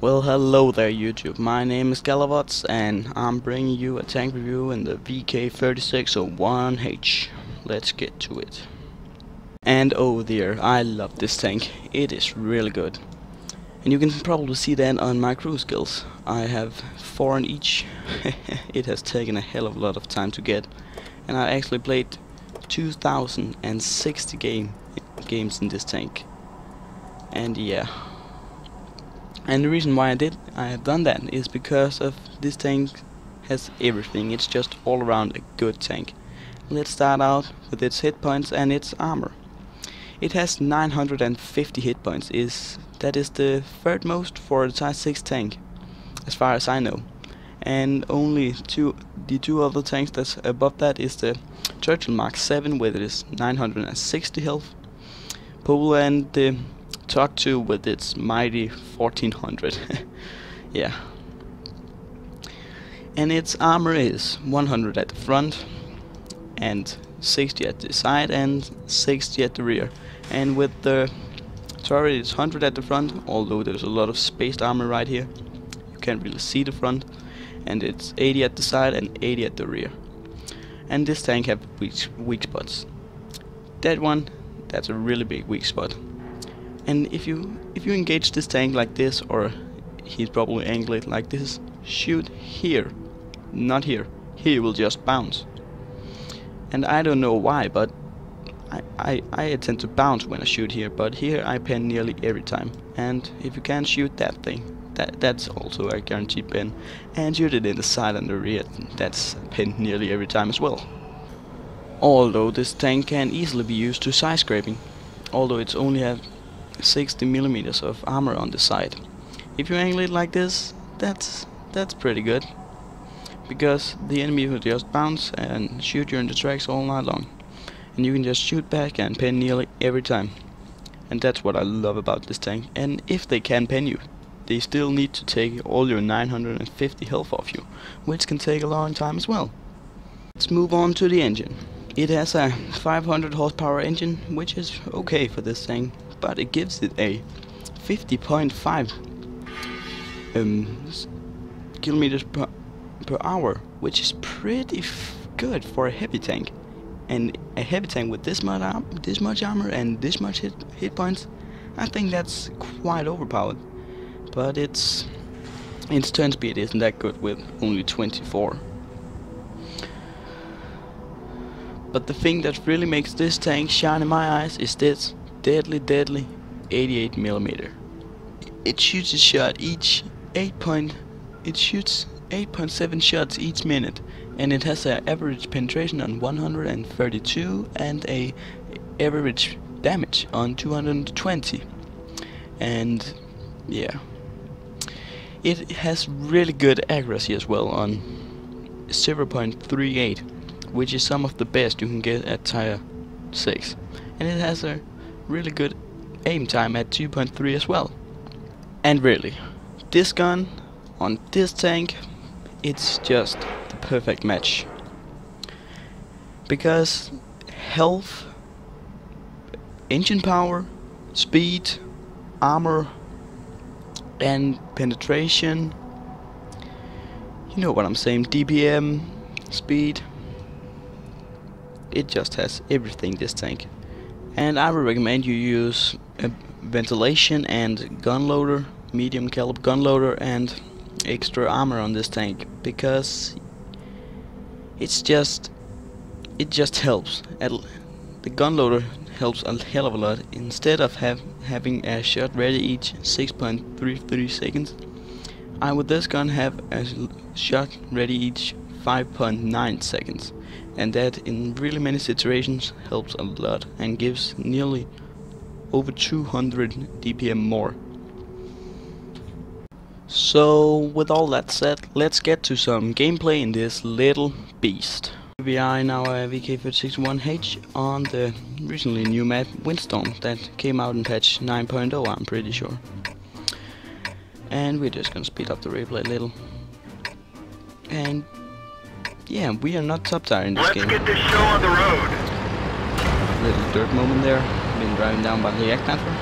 Well, hello there YouTube, my name is Galavots and I'm bringing you a tank review in the VK3601H. Let's get to it. And oh dear, I love this tank, it is really good. And you can probably see that on my crew skills. I have 4 on each. It has taken a hell of a lot of time to get. And I actually played 2060 games in this tank. And yeah. And the reason why I have done that is because of this tank has everything. It's just all around a good tank. Let's start out with its hit points and its armor. It has 950 hit points. That is the third most for a Type 6 tank, as far as I know. And only the two other tanks that's above that is the Churchill Mark 7 with its 960 health, Pole, and the Talk 2 with its mighty 1400. Yeah. And its armor is 100 at the front and 60 at the side and 60 at the rear. And with the turret it's 100 at the front, although there's a lot of spaced armor right here. You can't really see the front. And it's 80 at the side and 80 at the rear. And this tank have weak spots. That one, that's a really big weak spot. And if you engage this tank like this, or he's probably angle it like this, shoot here, not here. Here will just bounce. And I don't know why, but I tend to bounce when I shoot here, but here I pen nearly every time. And if you can't shoot that thing, that's also a guaranteed pen. And shoot it in the side and the rear, that's pinned nearly every time as well. Although this tank can easily be used to side scraping, although it's only have 60 millimeters of armor on the side. If you angle it like this, that's pretty good, because the enemy will just bounce and shoot you in the tracks all night long, and you can just shoot back and pen nearly every time. And that's what I love about this tank. And if they can pen you, they still need to take all your 950 health off you, which can take a long time as well. Let's move on to the engine. It has a 500 horsepower engine, which is okay for this thing, but it gives it a 50.5 kilometers per hour, which is pretty good for a heavy tank. And a heavy tank with this much armor and this much hit points, I think that's quite overpowered. But its turn speed isn't that good with only 24. But the thing that really makes this tank shine in my eyes is this deadly 88 millimeter. It shoots a shot each it shoots 8.7 shots each minute, and it has an average penetration on 132 and a average damage on 220. And yeah, it has really good accuracy as well on 0.38, which is some of the best you can get at Tier 6. And it has a really good aim time at 2.3 as well. And really, this gun on this tank, it's just the perfect match. Because health, engine power, speed, armor, and penetration, you know what I'm saying, DPM, speed, it just has everything, this tank. And I would recommend you use a ventilation and gun loader, medium caliber gun loader, and extra armor on this tank, because it just helps. The gun loader helps a hell of a lot. Instead of having a shot ready each 6.33 seconds, I with this gun have a shot ready each 5.9 seconds, and that in really many situations helps a lot and gives nearly over 200 DPM more. So with all that said, let's get to some gameplay in this little beast. We are in our VK3601H on the recently new map Windstorm that came out in patch 9.0, I'm pretty sure. And we're just gonna speed up the replay a little. And yeah, we are not top tier in this game. Let's get this show on the road. Little dirt moment there. Been driving down by the Yak Panther.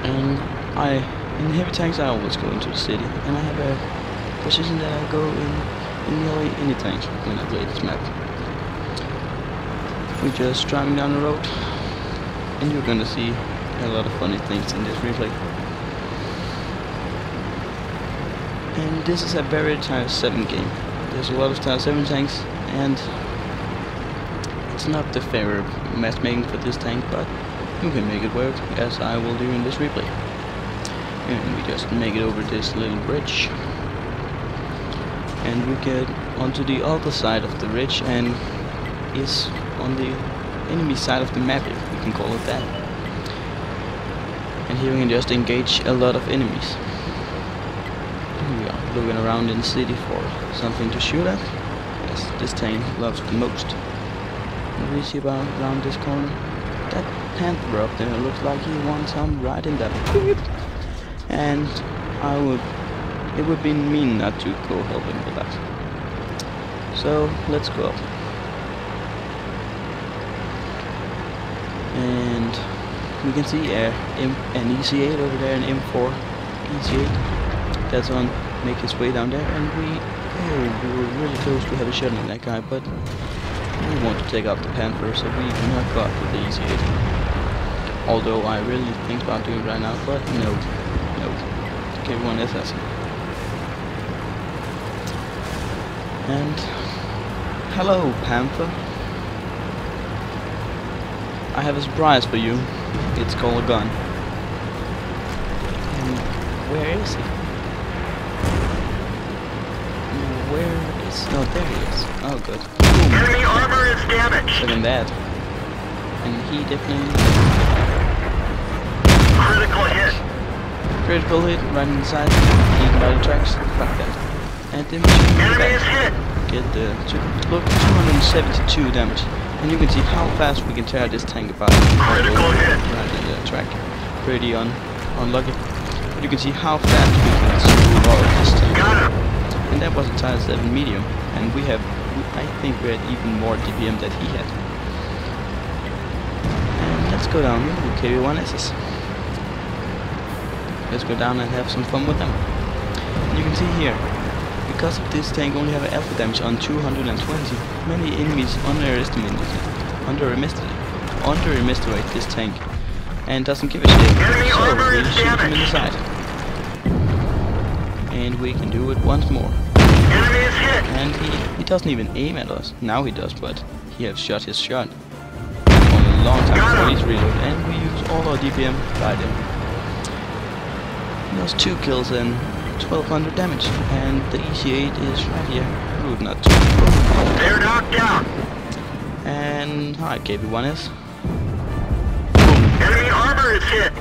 And I In heavy tanks I always go into the city, and I have a position that I go in nearly any tank when I play this map. We're just driving down the road, and you're gonna see a lot of funny things in this replay. And this is a very Tier 7 game. There's a lot of Tier 7 tanks, and it's not the favorite matchmaking for this tank, but you can make it work, as I will do in this replay. And we just make it over this little bridge, and we get onto the other side of the bridge, and is on the enemy side of the map, if we can call it that. And here we can just engage a lot of enemies. We are looking around in the city for something to shoot at, as this tank loves the most. And we see about around this corner, that panther up there looks like he wants some right in that. And it would be mean not to go help him with that. So let's go up. And we can see an EC8 over there, an M4 EC8 that's on make his way down there, and we were really close to have a shot on that guy, but we want to take out the Panther, so we do not go after the EC8. Although I really think about doing it right now, but no. K1 SS. And hello, Panther. I have a surprise for you. It's called a gun. And where is he? Where is? Oh, there he is. Oh, good. Boom. Enemy armor is damaged. Look at that. And he definitely critical hit. Critical hit right inside. Eaten by the tracks. Fuck that. And then we enemy is hit. Get the 272 damage. And you can see how fast we can tear this tank apart. Critical hit. Right in the track. Pretty unlucky. But you can see how fast we can screw all of this tank. Got him. And that was a Tier 7 medium. And I think we had even more DPM than he had. And let's go down here with KV-1Ss. Let's go down and have some fun with them. And you can see here, because of this tank only have an alpha damage on 220, many enemies underestimate this tank and doesn't give a shit. Enemy So armor we is shoot him in the damaged. side. And we can do it once more. Enemy is hit. And he doesn't even aim at us. Now he does, but he has shot his shot for a long time before he's reloaded. And we use all our DPM right there. Those 2 kills and 1200 damage, and the EC8 is right here. Ooh, not too. They're knocked out. And hi, KV-1S. Enemy armor is hit.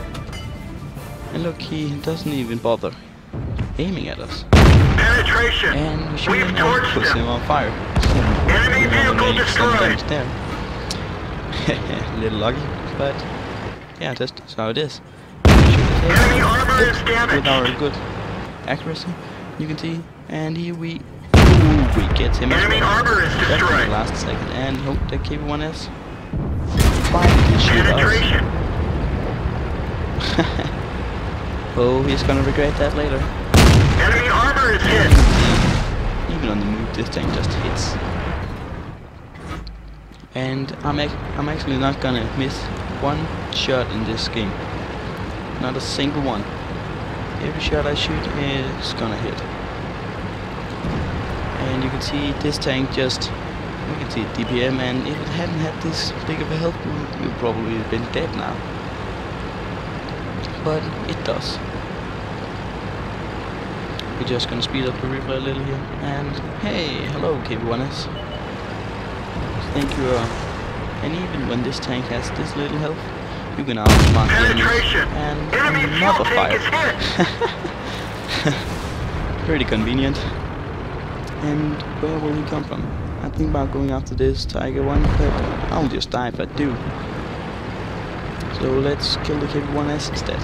And look, he doesn't even bother aiming at us. Penetration. And we shoot We've him and torched puts them. him on fire. Enemy vehicle destroyed. There. A little lucky, but yeah, that's how it is. Enemy armor is damaged. With our good accuracy, you can see, and here we get him as Enemy well. armor is That's destroyed. the last second, and hope that KV-1S finally shoot Penetration. us. Oh, he's gonna regret that later. Enemy armor is hit. Even on the move, this tank just hits. And I'm actually not gonna miss one shot in this game. Not a single one. Every shot I shoot is gonna hit. And you can see this tank just, we can see DPM, and if it hadn't had this big of a health, we would probably have been dead now. But it does. We're just gonna speed up the replay a little here. And hey, hello KV-1S. Thank you. And even when this tank has this little health, you can outsmart the enemies Penetration. and Enemy fuel another tank fire. is hit. Pretty convenient. And where will he come from? I think about going after this Tiger one, but I'll just die if I do. So let's kill the KV-1S instead.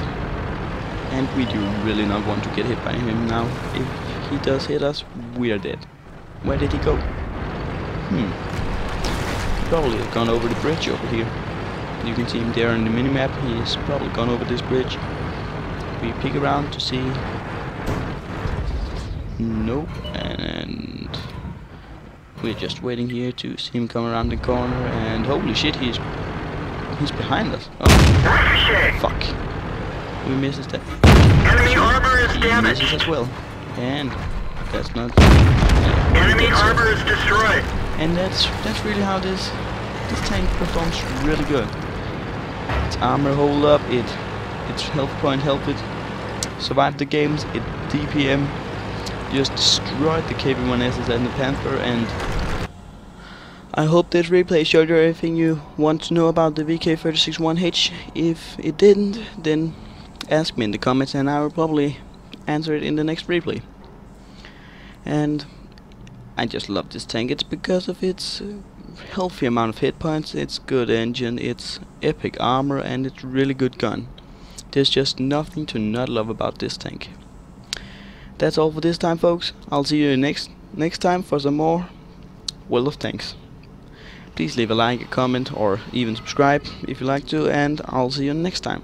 And we do really not want to get hit by him now. If he does hit us, we are dead. Where did he go? Probably have gone over the bridge over here. You can see him there on the minimap. He's probably gone over this bridge. we peek around to see? Nope. And we're just waiting here to see him come around the corner, and holy shit, he's behind us. Oh, Ricochet! fuck. We misses that. Enemy armor is He damaged. misses as well. And that's not... Enemy armor is destroyed. And that's really how this tank performs really good. Its armor hold up, its health point help it survive the games, it DPM just destroyed the KV-1Ss and the Panther, and I hope this replay showed you everything you want to know about the VK36-1H. If it didn't, then ask me in the comments and I will probably answer it in the next replay. And I just love this tank. It's because of its healthy amount of hit points, its good engine, its epic armor, and its really good gun. There's just nothing to not love about this tank. That's all for this time, folks. I'll see you next time for some more World of Tanks. Please leave a like, a comment, or even subscribe if you like to, and I'll see you next time.